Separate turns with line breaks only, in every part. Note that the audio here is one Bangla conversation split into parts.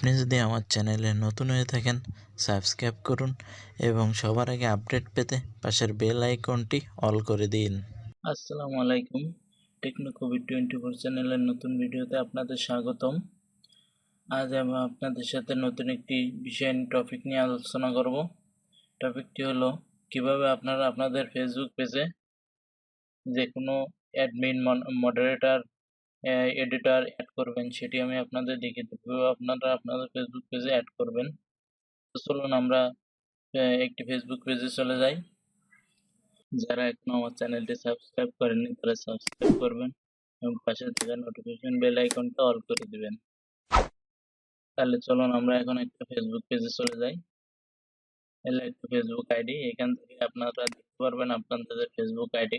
আপনি যদি আমার চ্যানেলে নতুন হয়ে থাকেন সাবস্ক্রাইব করুন এবং সবার আগে আপডেট পেতে পাশের বেল আইকনটি অল করে দিন।
আসসালামু আলাইকুম। টেকনো কবির 24 চ্যানেলের নতুন ভিডিওতে আপনাদের স্বাগতম। আজ আমি আপনাদের সাথে নতুন একটি বিষয় টপিক নিয়ে আলোচনা করব। টপিকটি হলো কিভাবে আপনারা আপনাদের ফেসবুক পেজে যে কোনো অ্যাডমিন, মডারেটর, এডিটর অ্যাড করবেন, সেটি আমি আপনাদের দেখিয়ে দেব। কিভাবে আপনারা আপনাদের ফেসবুক পেজে অ্যাড করবেন। তো চলুন আমরা একটি ফেসবুক পেজে চলে যাই। যারা এখনো আমার চ্যানেলটি সাবস্ক্রাইব করেননি তারা সাবস্ক্রাইব করবেন এবং পাশে থাকা নোটিফিকেশন বেল আইকনটা অল করে দিবেন। তাহলে চলুন আমরা এখন একটা ফেসবুক পেজে চলে যাই। এলে একটা ফেসবুক আইডি, এখান থেকে আপনারা দেখতে পারবেন আপনাদের ফেসবুক আইডি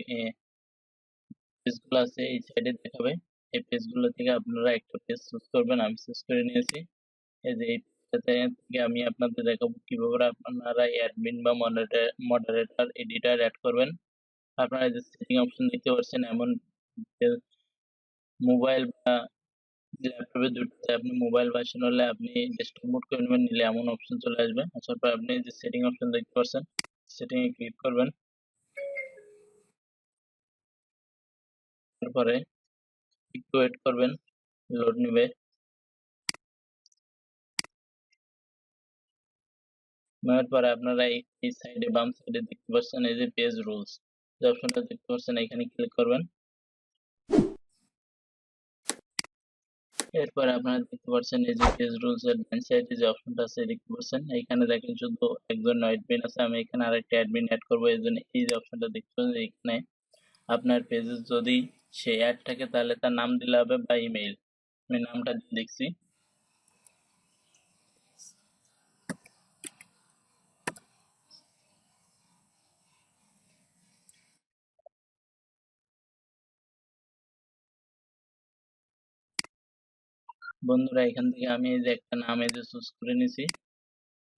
পেজগুলো আছে এই সাইডে দেখাবে। এই পেজগুলো থেকে আপনারা একটা পেজ চুজ করবেন। আমি চুজ করে নিয়েছি। এই যে এই পেজটা থেকে আমি আপনাদের দেখাবো কিভাবে আপনারা অ্যাডমিন বা মডারেটর, এডিটর অ্যাড করবেন। আপনারা যে সেটিং অপশন দেখতে পাচ্ছেন, এমন মোবাইল বা ল্যাপটপে দুটোতে আপনি মোবাইল ভার্সন হলে আপনি ডেস্কটপ মোড করে নেবেন, নিলে এমন অপশন চলে আসবে। আসার পর আপনি যে সেটিং অপশন দেখতে পাচ্ছেন, সেটিং এ ক্লিক করবেন। তারপরে একটু ওয়েট করবেন, লোড নেবে। নেওয়ার পরে আপনারা এই সাইডে বাম সাইডে দেখতে পাচ্ছেন এই যে পেজ রুলস, যে অপশনটা দেখতে পাচ্ছেন, এখানে ক্লিক করবেন। এরপরে আপনারা দেখতে পাচ্ছেন এই যে পেজ রুলস এর ডান সাইডে যে অপশনটা আছে দেখতে পাচ্ছেন, এখানে দেখেন শুধু একজন অ্যাডমিন আছে। আমি এখানে আরেকটা অ্যাডমিন অ্যাড করব, এই জন্য এই যে অপশনটা দেখতে পাচ্ছেন, এখানে আপনার পেজে যদি সে অ্যাড থাকে তাহলে তার নাম দিলে হবে বা ইমেইল। আমি নামটা দিয়ে দেখছি। বন্ধুরা, এখান থেকে আমি এই যে একটা নাম এই যে চুজ করে নিছি,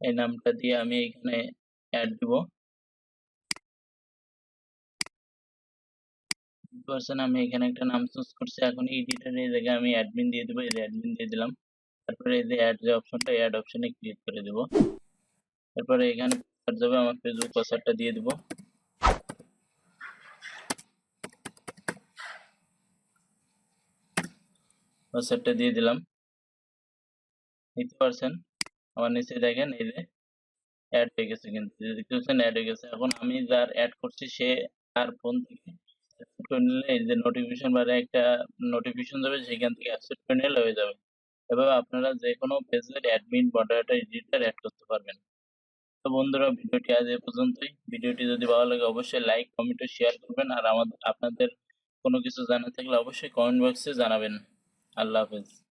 এই নামটা দিয়ে আমি এখানে অ্যাড দিব। পারছেন আমি এখানে একটা নাম চুজ করছি। এখন এডিটর এই জায়গায় আমি অ্যাডমিন দিয়ে দেবো। এই যে অ্যাডমিন দিয়ে দিলাম। তারপরে এই যে অ্যাড যে অপশনটা, অ্যাড অপশনে ক্লিক করে দেব। তারপরে এখানে যাবে আমার ফেসবুক পাসওয়ার্ডটা দিয়ে দিব। পাসওয়ার্ডটা দিয়ে দিলাম। দেখতে পারছেন আমার নিচে দেখেন এই যে অ্যাড হয়ে গেছে, কিন্তু দেখতে পাচ্ছেন অ্যাড হয়ে গেছে। এখন আমি যার অ্যাড করছি সে তার ফোন থেকে অ্যাকসেপ্ট করে নিলে এই যে নোটিফিকেশন বারে একটা নোটিফিকেশন যাবে, সেখান থেকে অ্যাকসেপ্ট করে নিলে হয়ে যাবে। এভাবে আপনারা যে কোনো পেজের অ্যাডমিন, মডারেটর, এডিটর অ্যাড করতে পারবেন। তো বন্ধুরা, ভিডিওটি আজ এ পর্যন্তই। ভিডিওটি যদি ভালো লাগে অবশ্যই লাইক, কমেন্ট ও শেয়ার করবেন। আর আপনাদের কোনো কিছু জানার থাকলে অবশ্যই কমেন্ট বক্সে জানাবেন। আল্লাহ হাফেজ।